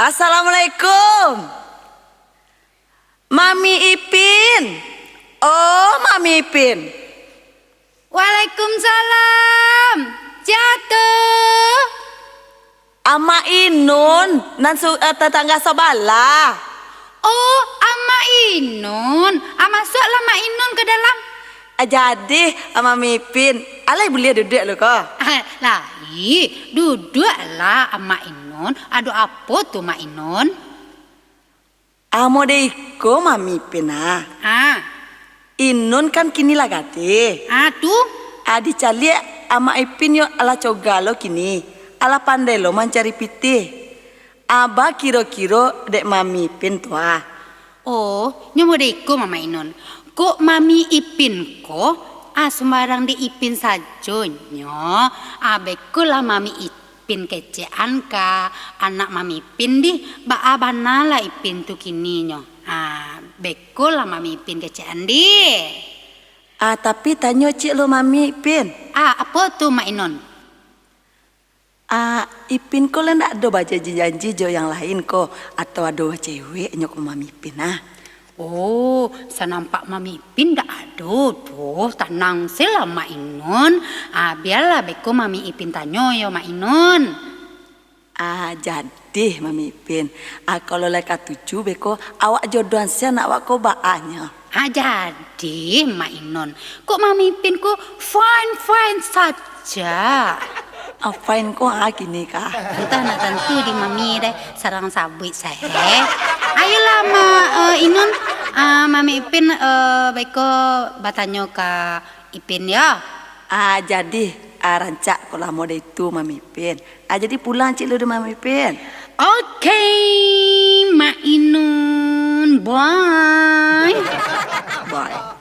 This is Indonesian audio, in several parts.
Assalamualaikum. Mami Ipin. Oh, Mami Ipin. Waalaikumsalam. Jatuh. Ama Inun, tetangga sebelah. Oh, Ama Inun. Masuklah Mak Inun ke dalam. Jadi, Mami Ipin, alai boleh duduk lu kok. Lahi, duduklah Ama Inun. Aduh apa tuh Mak Inun? Amo de iko Mami Ipin Inun kan kini lah gade. Aduh. Adi cali ama Ipin yo ala cogalo kini. Ala pandai lo mencari pitih. Aba kiro-kiro dek Mami Ipin tua. Oh, nyomo deko Mama Inun. Kok Mami Ipin ko? Sembarang di Ipin saja nyo. Bekolah Mami Ipin kecean ka anak Mami Ipin di banala Ipin tu kini nyo. Bekolah Mami Ipin kecean di. Tapi tanya cik lo Mami Ipin. Apa tu Mak Inun? Ipin ko lah ndak ada baca janji jo yang lain ko atau ada cewek nyok Mami Ipin Oh, senampak Mami Ipin ndak ada tuh. Tenang sila Mak Inun. Biarlah beko Mami Ipin tanya yo Mak Inun. Jadi Mami Ipin, kalau leka tuju beko awak jodohan saya nak awak ko baanya. Jadi Mak Inun, kok Mami Ipin ko fine saja. Apain ko gini kah? Entah nak tentu di Mami deh sarang sabit saya. Ayolah Inun, Mami Ipin beko batanyo ka Ipin ya. Jadi rancak kalau mau itu Mami Ipin. Jadi pulang cik lu di Mami Ipin. Oke, Mak Inun, bye. Bye.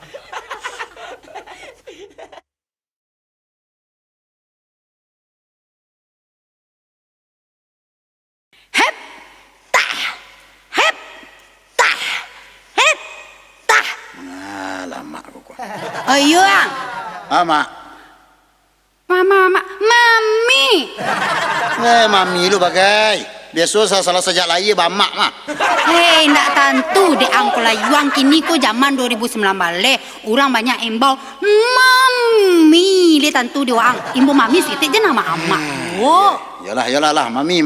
Ayo Mak. Mami. Mami lu bagai. Biasa salah sejak lahir bamak mah. Hei, nak tentu de angkola yuang kini ko zaman 2019 le. Orang banyak embau Mami. Le tentu dia orang imbau Mami sikit je nama amak. Oh. Yalah lah. Mami.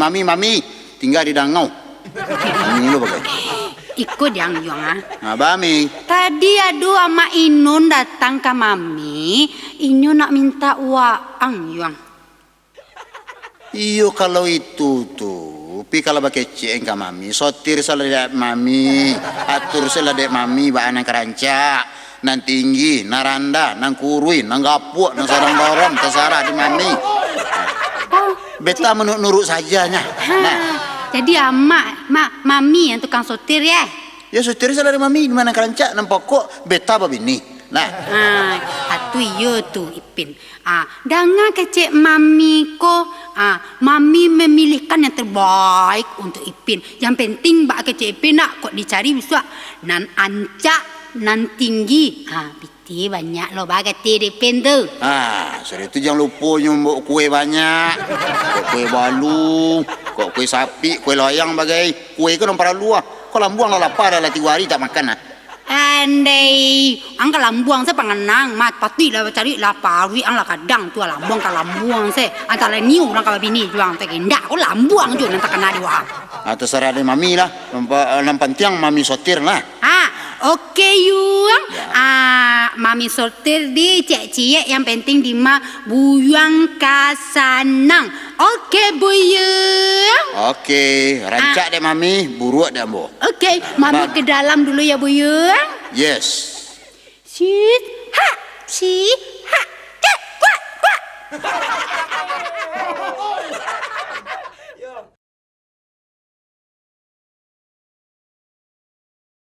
Tinggal di Dangau. Mami lu bagai. Ikut yang yuang Mami. Tadi aduh ama Inun datang ke Mami. Inyo nak minta uang yuang. Iyo kalau itu tuh. Tapi kalau pakai ceng ke Mami, sotir salah dek Mami, atur salah dek Mami, bahan yang kerancak, nan tinggi, naranda, nang kurui, nang gapuk, nang sarang dorong, terserah di Mami. Beta menurut sajanya. Jadi Mami yang tukang sotir ya? Ya sotir salah dek Mami, mana kerancak, nang pokok beta babini. Atu iyo tu Ipin. Dengan kecek Mami ko, Mami memilihkan yang terbaik untuk Ipin. Yang penting bak kecek Ipin nak kok dicari bisa nan ancak, nan tinggi. Biti banyak lo bak kecek Ipin tu. Sudah itu jangan lupa nyumbuk kue banyak, kue balu, kok kue sapi, kue loyang bagai kue itu nombor luar. Kalau buang lah lapar dah 3 hari tak makan Andai angka lambuang saya pengenang mat pati lah cari lapari ang lah kadang tu lambuang saya antara ni orang kalau bini juang tak indah kau lambuang juga nanti kena dia. Terserah dari Mami lah. Nampak tiang Mami sotir lah. Oke yuang. Mami sortir di cek yang penting di buyang kasanang. Oke buyang. Oke, rancak deh Mami, buruk deh Ambo. Oke, Mami ke dalam dulu ya buyang. Yes. Si ha. Kuat.